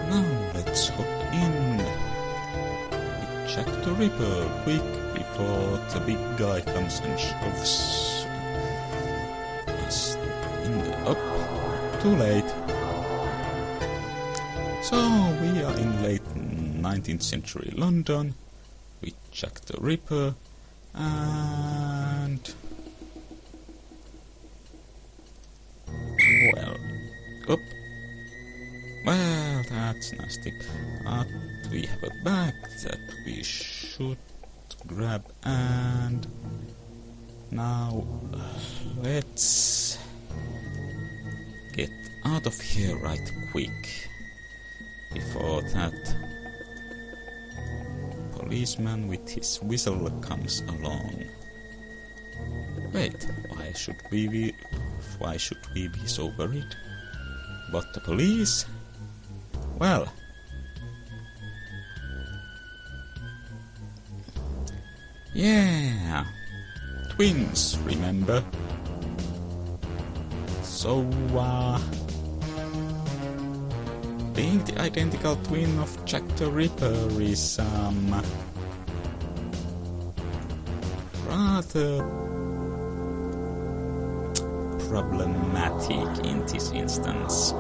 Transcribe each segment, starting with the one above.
Now let's hop in. We check the Ripper quick before the big guy comes and shoves us in the up. Too late. So we are in late 19th century London. We check the Ripper and well, up. Well, that's nasty. But we have a bag that we should grab, and now let's get out of here right quick. Before that policeman with his whistle comes along. Wait, why should we be so worried? But the police? Well, yeah, twins, remember? So, being the identical twin of Jack the Ripper is, rather problematic in this instance.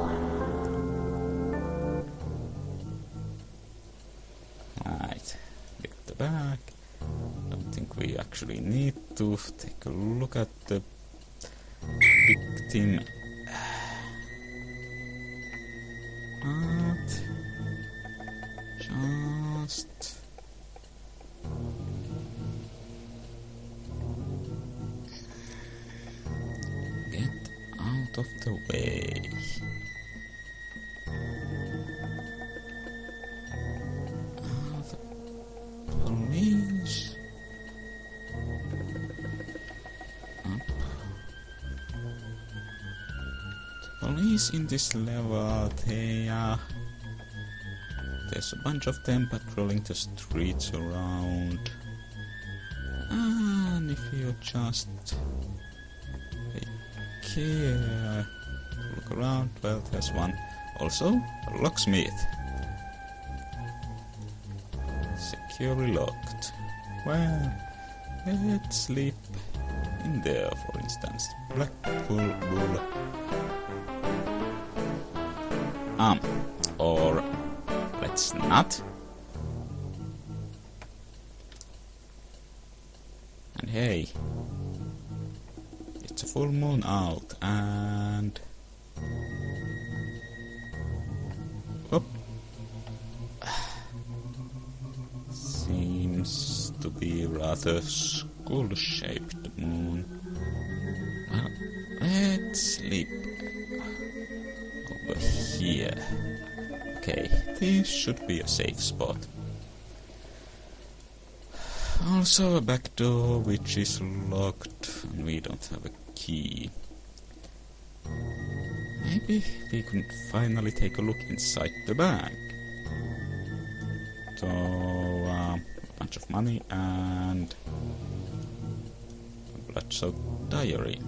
Right, get the bag. Don't think we actually need to take a look at the victim. But just get out of the way. The police. Up. The police in this level, there's a bunch of them patrolling the streets around. And if you just take care, look around, well, there's one. Also, a locksmith. Securely locked. Well, let's sleep in there, for instance. Blackpool Bull. Or let's not. And hey, it's a full moon out, and whoop, seems to be rather skull-shaped moon. Well, let's sleep over here. Okay, this should be a safe spot. Also a back door which is locked and we don't have a key. Maybe we could finally take a look inside the bag. So, a bunch of money and a blood-soaked diary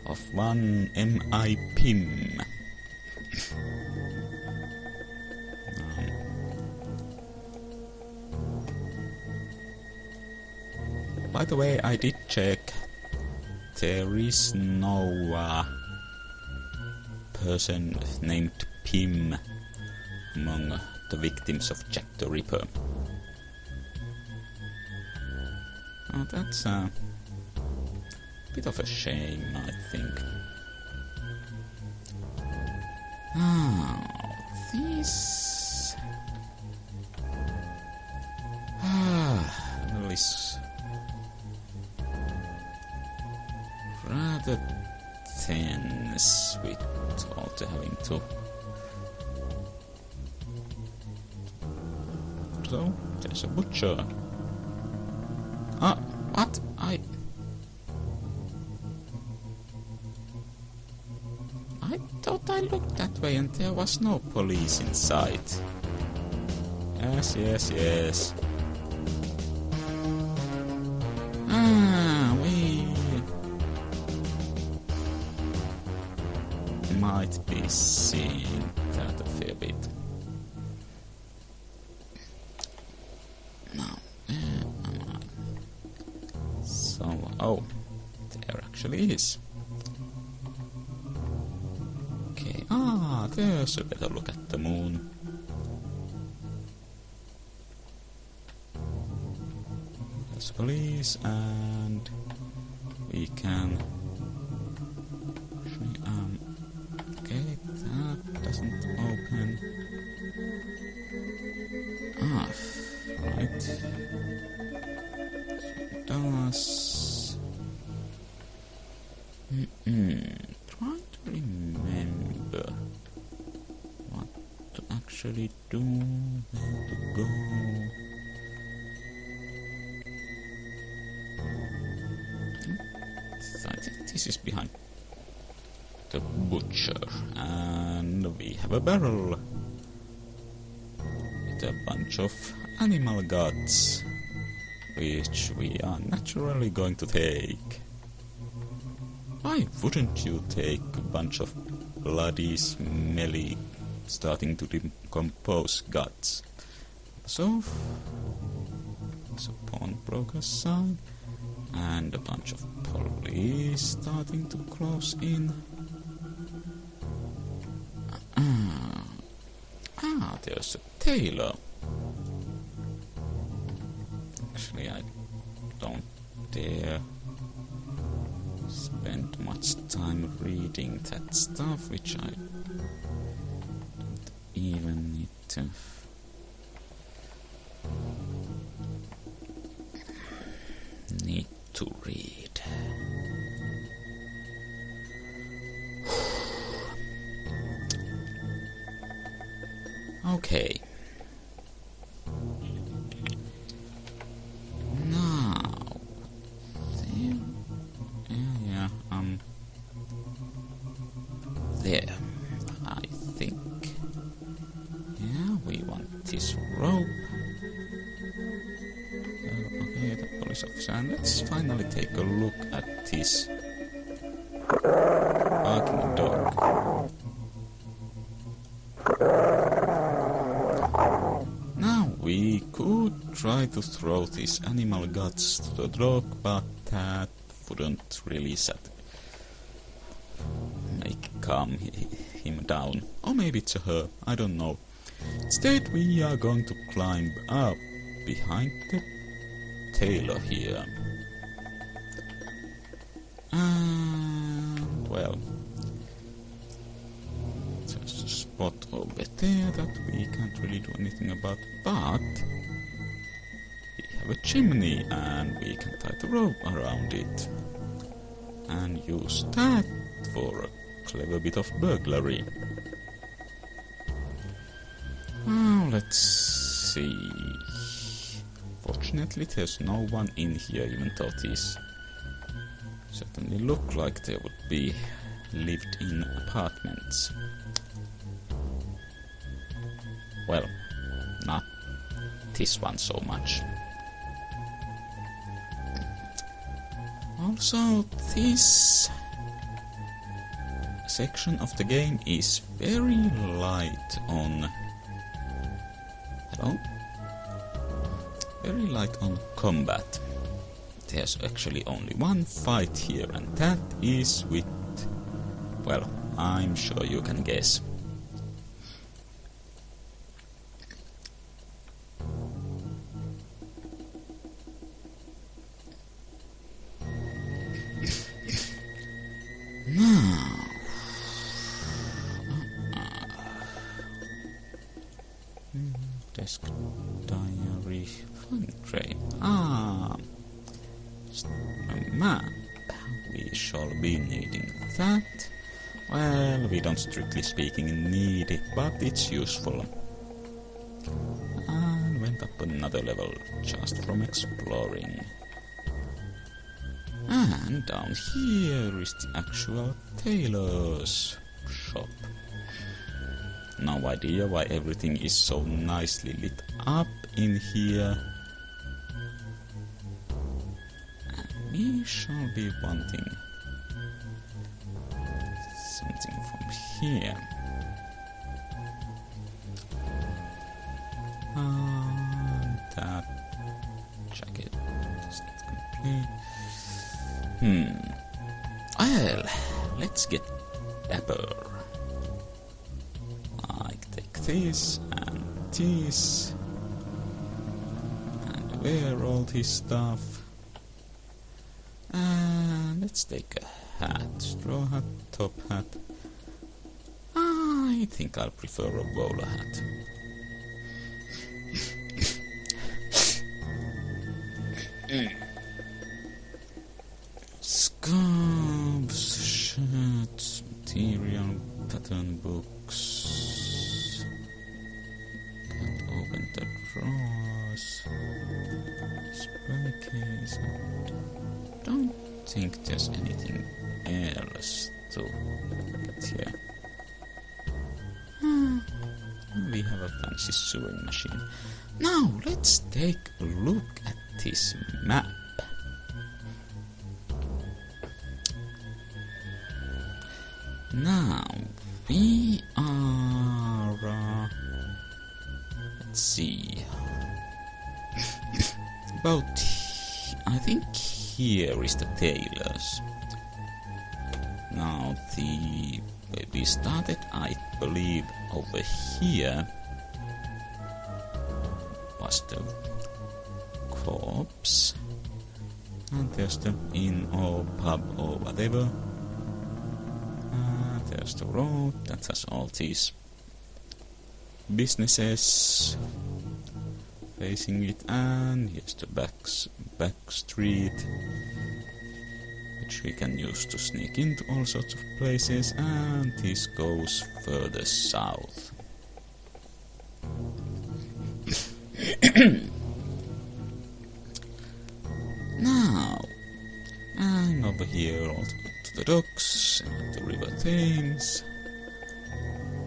of one M.I. Pym. By the way, I did check. There is no person named Pym among the victims of Jack the Ripper. Oh, that's a bit of a shame, I think. This is rather tense with all the having to. So, there's a butcher. What? I thought I looked that way and there was no police inside. Yes. might be seeing that a fair bit. Now, where am I? So, oh, there actually is. Okay, there's a better look at the moon. There's police, and we can... okay, that doesn't open. Right. So it does... Try to remember what to actually do, where to go. I think this is behind the butcher, and we have a barrel with a bunch of animal guts, which we are naturally going to take. Why wouldn't you take a bunch of bloody, smelly, starting to decompose guts? So, there's a pawnbroker's sign, and a bunch of police starting to close in. There's a tailor. Actually, I don't dare spend much time reading that stuff, which I don't even need to. Read. Okay. Now, there, I think. Yeah, we want this rope. Okay, the police officer, and let's finally take a look at this barking dog. Now we could try to throw these animal guts to the dog, but that wouldn't really calm him down. Or maybe it's a her, I don't know. Instead, we are going to climb up behind the tailor here. And, well, there's a spot over there that we can't really do anything about, but we have a chimney and we can tie the rope around it and use that for a clever bit of burglary. Well, let's see. Fortunately, there's no one in here, even though these certainly look like they would be lived-in apartments. Well, not this one so much. Also, this section of the game is very light on... Hello? Very light on combat. There's actually only one fight here, and that is with... well, I'm sure you can guess. Now... desk diary fun tray. A map. We shall be needing that. Well, we don't strictly speaking need it, but it's useful. And went up another level just from exploring. And down here is the actual tailor's shop. No idea why everything is so nicely lit up in here. And we shall be wanting something from here. That jacket is not complete. Well, let's get dapper. Like take this and this and wear all this stuff. And let's take a hat, straw hat, top hat. I think I'll prefer a bowler hat. Scarves, shirts, material, pattern books. Can't open the drawers. Spray case. Don't think there's anything else to get here. We have a fancy sewing machine. Now let's take a look at this map. Now we are let's see, about, I think here is the tailors. Now where we started, I believe over here was the corpse, and there's the inn or pub or whatever. There's the road that has all these businesses facing it, and here's the back street, which we can use to sneak into all sorts of places, and this goes further south. Now, and over here also to the docks and the River Thames.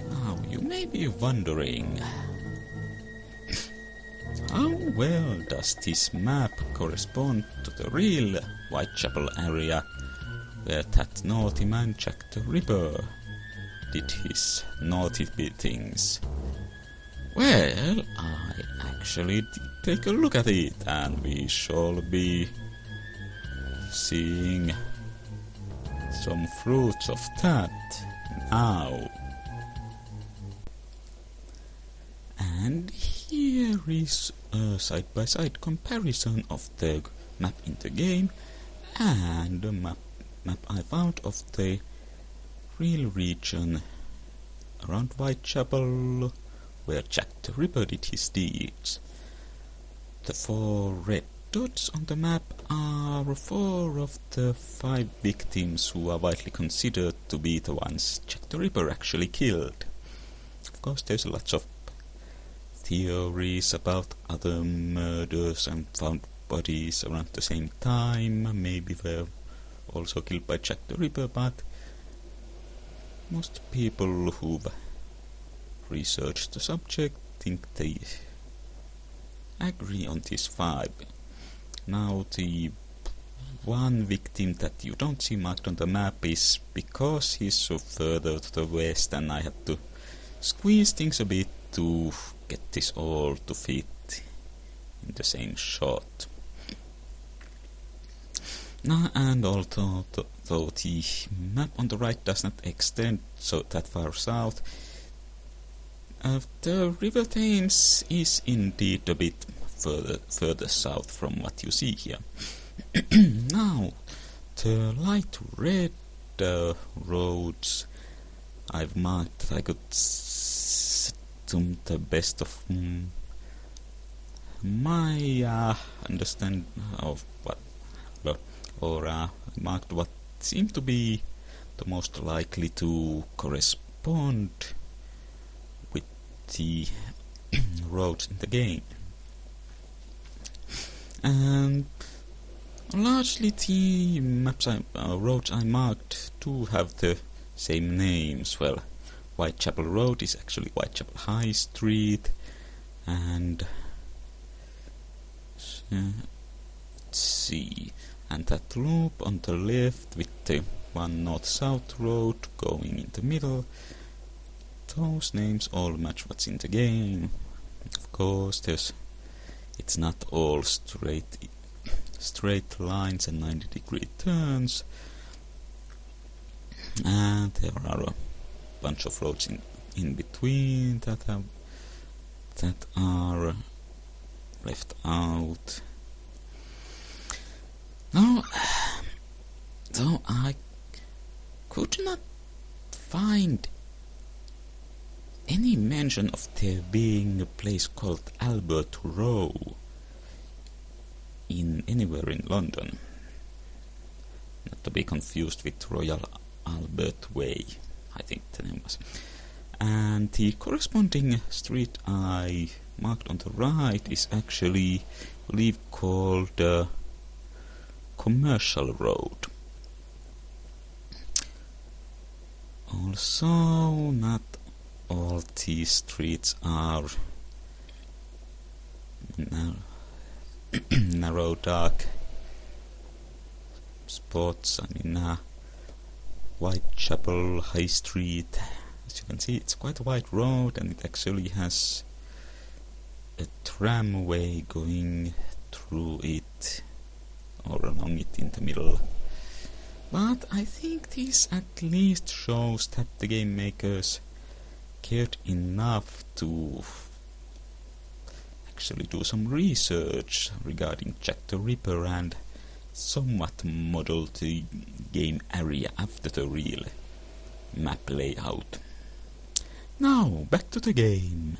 Now you may be wondering, how well does this map correspond to the real Whitechapel area where that naughty man Jack the Ripper did his naughty things? Well, I actually did take a look at it, and we shall be seeing some fruits of that now. And here is a side-by-side comparison of the map in the game and the map I found of the real region around Whitechapel where Jack the Ripper did his deeds. The 4 red dots on the map are 4 of the 5 victims who are widely considered to be the ones Jack the Ripper actually killed. Of course, there's lots of theories about other murders and found bodies around the same time. Maybe were also killed by Jack the Ripper, but most people who've researched the subject think they agree on these 5. Now the one victim that you don't see marked on the map is because he's so further to the west, and I had to squeeze things a bit to get this all to fit in the same shot. Now, and although the map on the right does not extend so that far south, the River Thames is indeed a bit further south from what you see here. Now, the light red roads I've marked that I could to the best of my understand of what, or marked what seemed to be the most likely to correspond with the roads in the game. And largely the roads I marked do have the same names. Well, Whitechapel Road is actually Whitechapel High Street, and let's see, and that loop on the left with the one north-south road going in the middle, those names all match what's in the game. Of course, it's not all straight lines and 90-degree turns, and there are a bunch of roads in between that are left out. Now, though I could not find any mention of there being a place called Albert Row anywhere in London. Not to be confused with Royal Albert Way, I think the name was. And the corresponding street I marked on the right is actually, I believe, called Commercial Road. Also, not all these streets are narrow, dark spots. I mean, Whitechapel High Street, as you can see, it's quite a wide road, and it actually has a tramway going through it, or along it in the middle. But I think this at least shows that the game makers cared enough to actually do some research regarding Jack the Ripper and somewhat model the game area after the real map layout. Now, back to the game.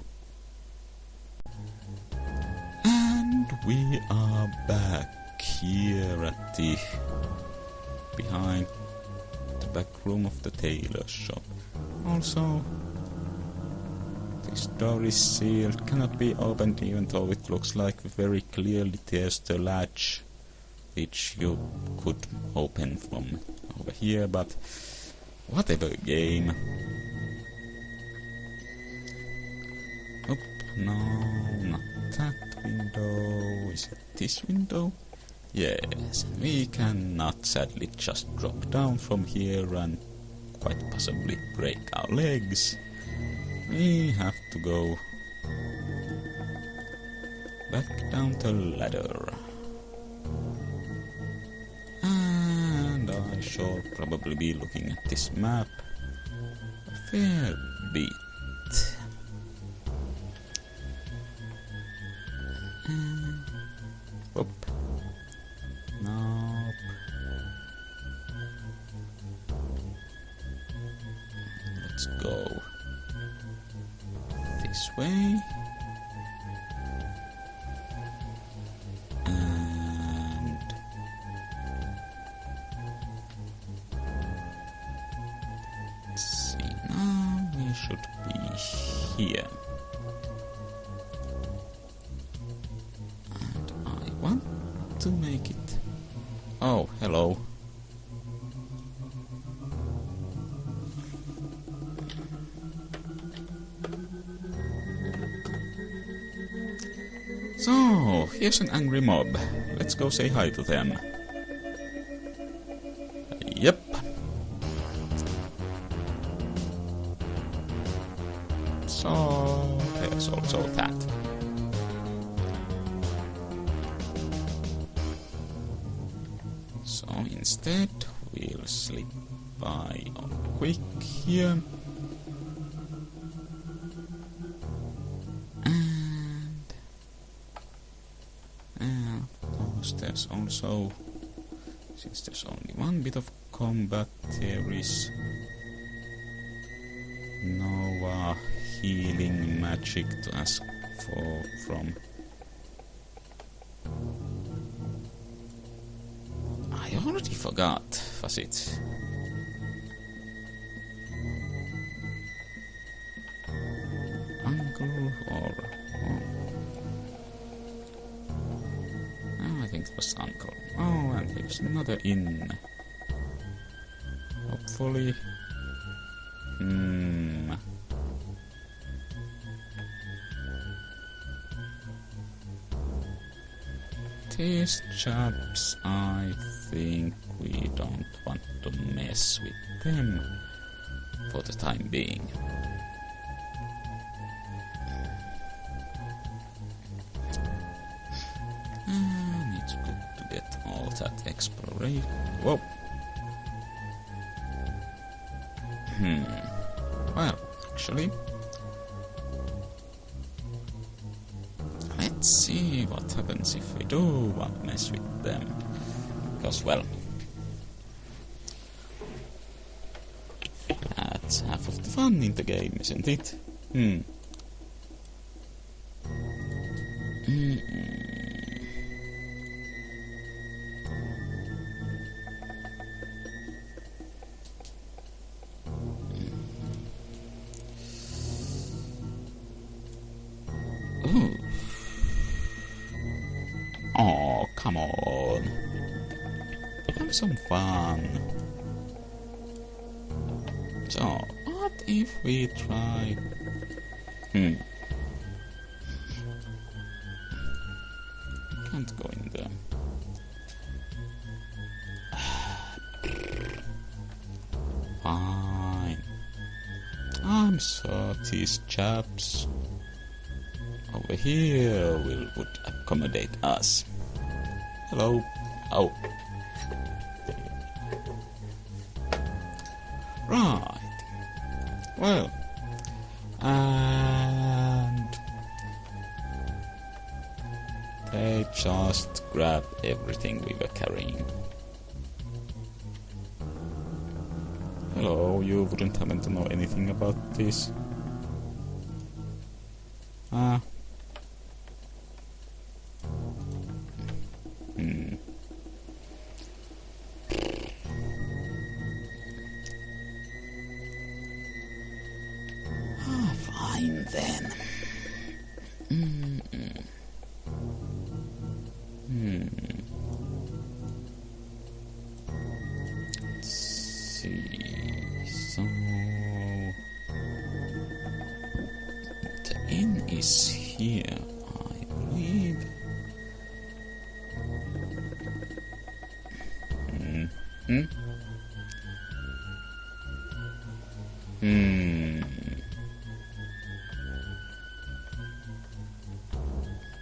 And we are back here at the behind the back room of the tailor shop. Also, this door is sealed, cannot be opened, even though it looks like very clearly there's the latch which you could open from over here, but whatever, game. Oop, no, not that window. Is it this window? Yes, we cannot sadly just drop down from here and quite possibly break our legs. We have to go back down the ladder. And I shall probably be looking at this map a fair bit. Whoop. Nope. Let's go this way. And let's see, now we should be here. And I want to make it. Oh, hello. So, here's an angry mob. Let's go say hi to them. Yep. So, there's also that. So, instead, we'll slip by on quick here. There's also, since there's only one bit of combat, there is no healing magic to ask from. I already forgot, was it? Uncle or... I think it was Uncle. Oh, and here's another inn. Hopefully. These chaps, I think we don't want to mess with them for the time being. that exploration. Whoa. Well, actually, let's see what happens if we do mess with them. Because, well, that's half of the fun in the game, isn't it? Ooh. Oh, come on. Have some fun. So, what if we try... Can't go in there. Fine. I'm sure these chaps over here would accommodate us. Hello. Oh. Right. Well. And they just grab everything we were carrying. Hello, you wouldn't happen to know anything about this? Fine then. Let's see. So the inn is here, I believe.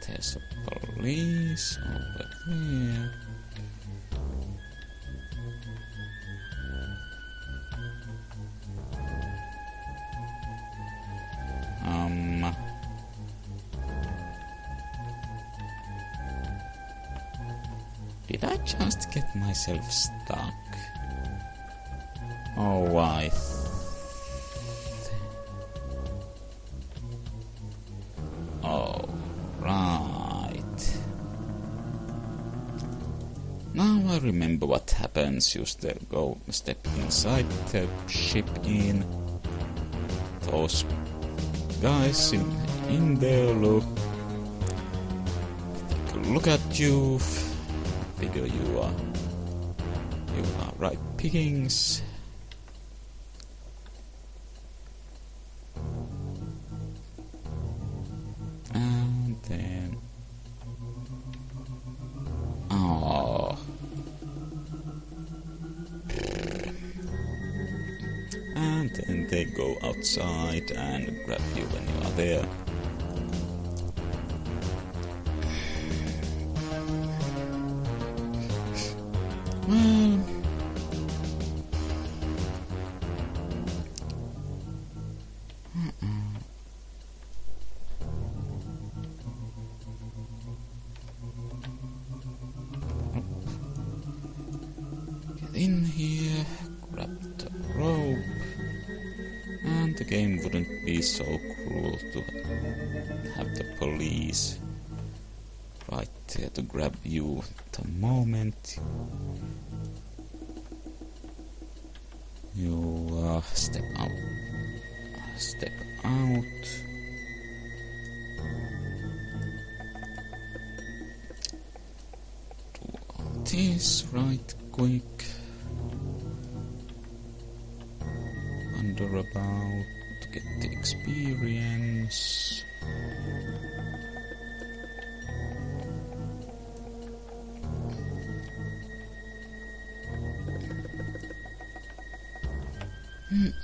There's a police over there. Did I just get myself stuck? Oh, oh, right. Now I remember what happens. You step inside the ship in. Those guys in there take a look at you. Figure you are right pickings. And then and then they go outside and grab you when you are there. Well, get in here, grab the rope, and the game wouldn't be so cruel to have the police right there to grab you the moment you step out. Do all this right quick. Wander about to get the experience. In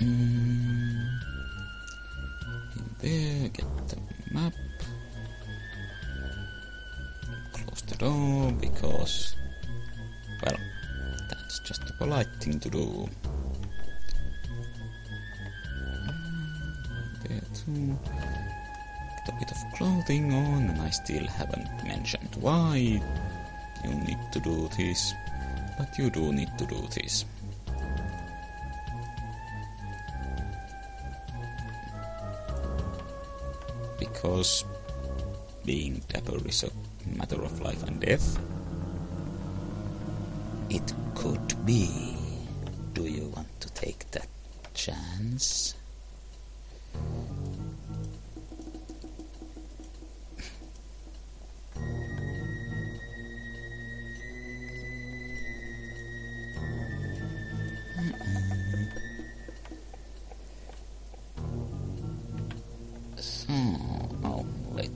there, get the map. Close the door because It's just a polite thing to do. There too. Get a bit of clothing on, and I still haven't mentioned why you need to do this, but you do need to do this. Because being dapper is a matter of life and death. It could be. Do you want to take that chance?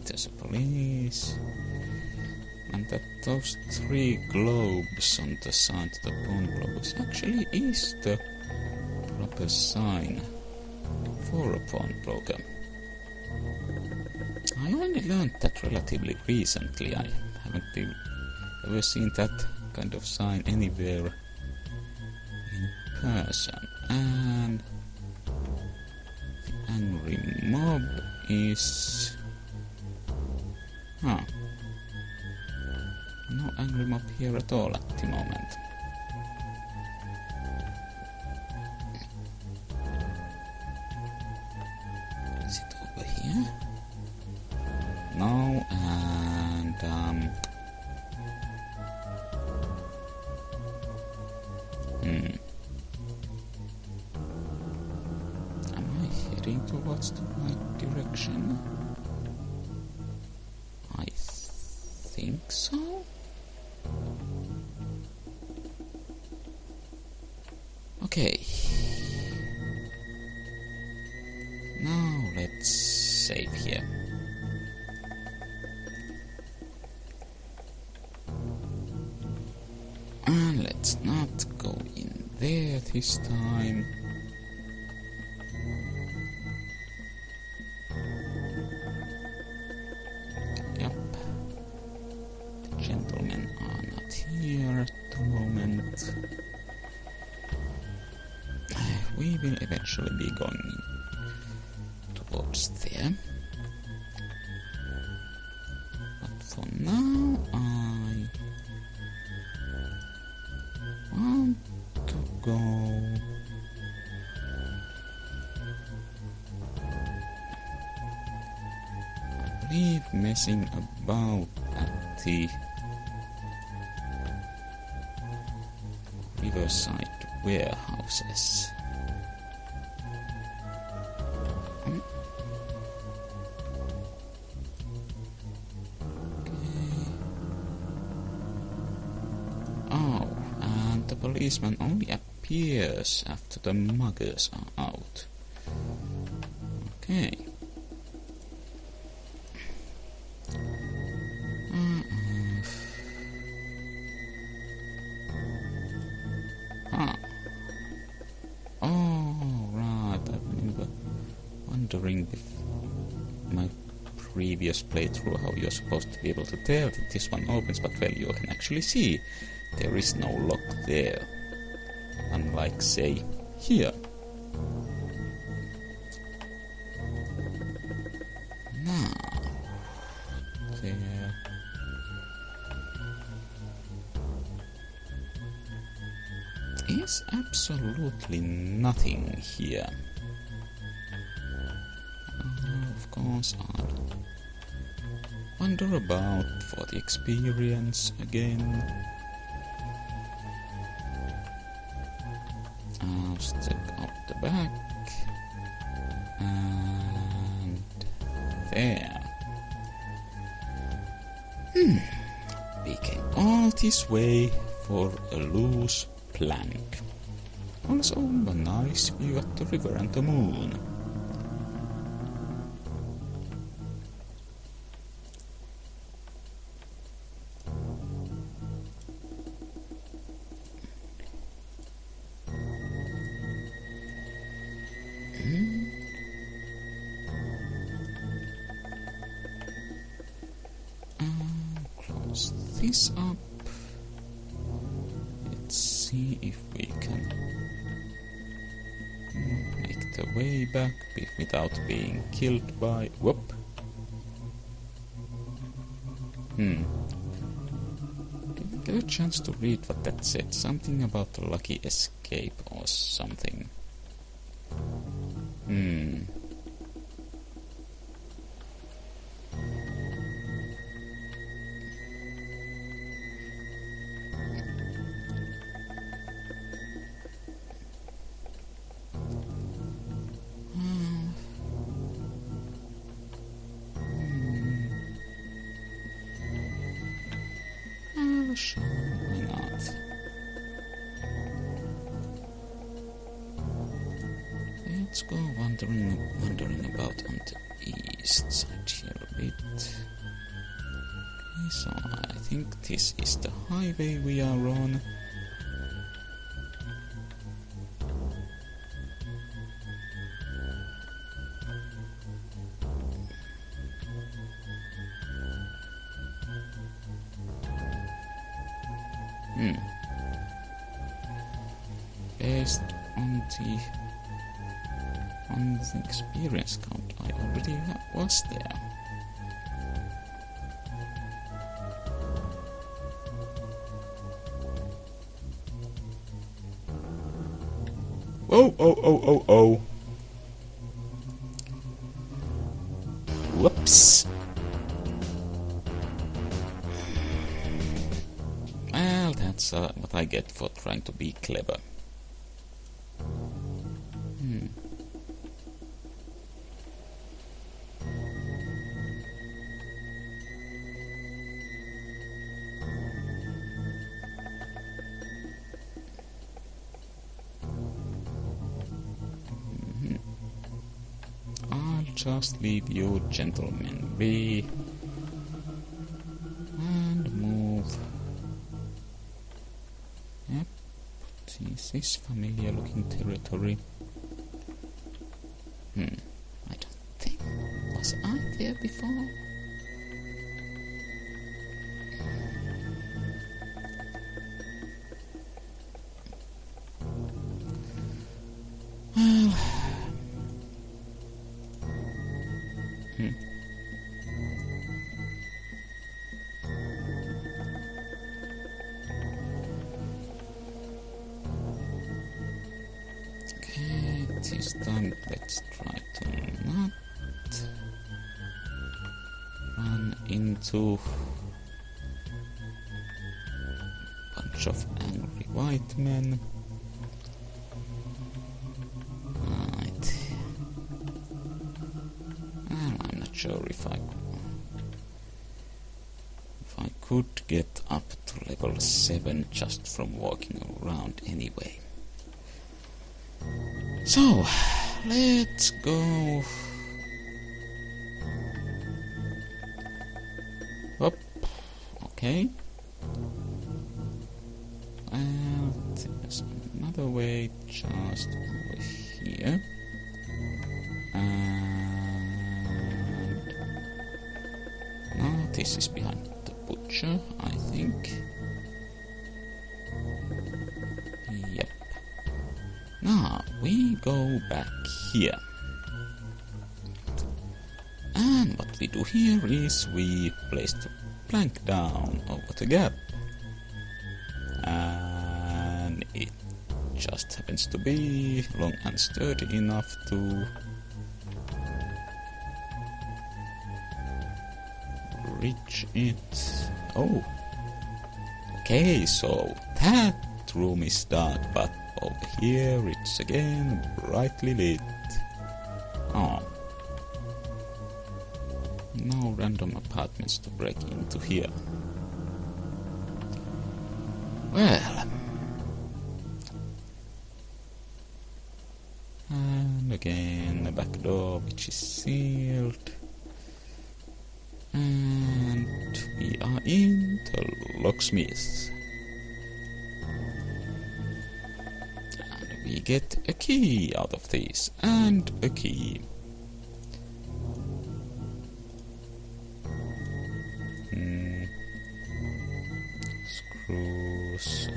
There's a police. And that those 3 globes on the side of the pawnbrokers actually is the proper sign for a pawnbroker. I only learned that relatively recently. I haven't ever seen that kind of sign anywhere in person. And the angry mob is... No angry mob here at all at the moment. Is it over here? No, and am I heading towards the right direction? I think so. Okay. Now let's save here. And let's not go in there this time. Yep. The gentlemen are not here at the moment. We will eventually be going towards there. But for now, I want to go... I believe messing about at the riverside warehouses. Policeman only appears after the muggers are out. Okay. Oh, right. I remember wondering with my previous playthrough how you're supposed to be able to tell that this one opens, but well, you can actually see there is no lock there, unlike, say, here. Now, there is absolutely nothing here. Of course, I'll wander about for the experience again. I'll stick out the back, and there. We came all this way for a loose plank. Also a nice view at the river and the moon. Close this up. Let's see if we can make the way back without being killed by... Whoop! Didn't get a chance to read what that said. Something about a lucky escape or something. Sure, why not? Let's go wandering about on the east side here a bit. Okay, so I think this is the highway we are on. Based on the experience count, I already was there. Oh. Whoops. Well, that's what I get for trying to be clever. Just leave you gentlemen be and move. Yep, this is familiar looking territory. I don't think... Was I there before? Well... Okay, this time let's try to not run into a bunch of angry white men. Right. Well, I'm not sure if I could get up to level 7 just from walking around anyway. So, let's go up. Okay. And there's another way just over here. And now this is behind the butcher, I think. Yep. Now we go back here. And what we do here is we place the plank down over the gap. And it just happens to be long and sturdy enough to reach it. Oh, okay, so that room is dark, but over here it's again brightly lit. Oh, no random apartments to break into here. Well, and again a back door which is sealed. And we are in the locksmith. And we get a key out of this, and a key. Screws.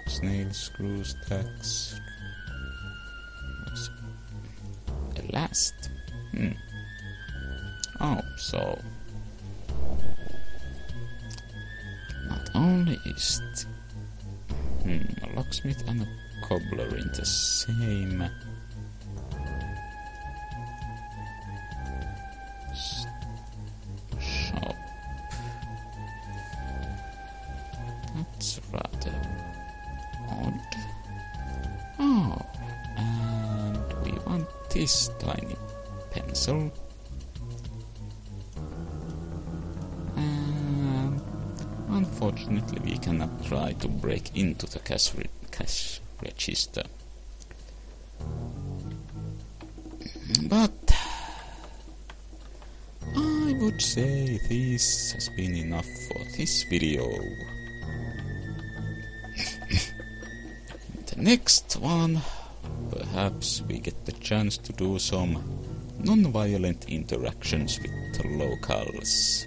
Snail screw stacks. The last. Oh, so not only is a locksmith and a cobbler in the same shop. That's rather odd. Oh, and we want this tiny pencil. And unfortunately we cannot try to break into the cash register. But I would say this has been enough for this video. In the next one, perhaps we get the chance to do some non-violent interactions with the locals.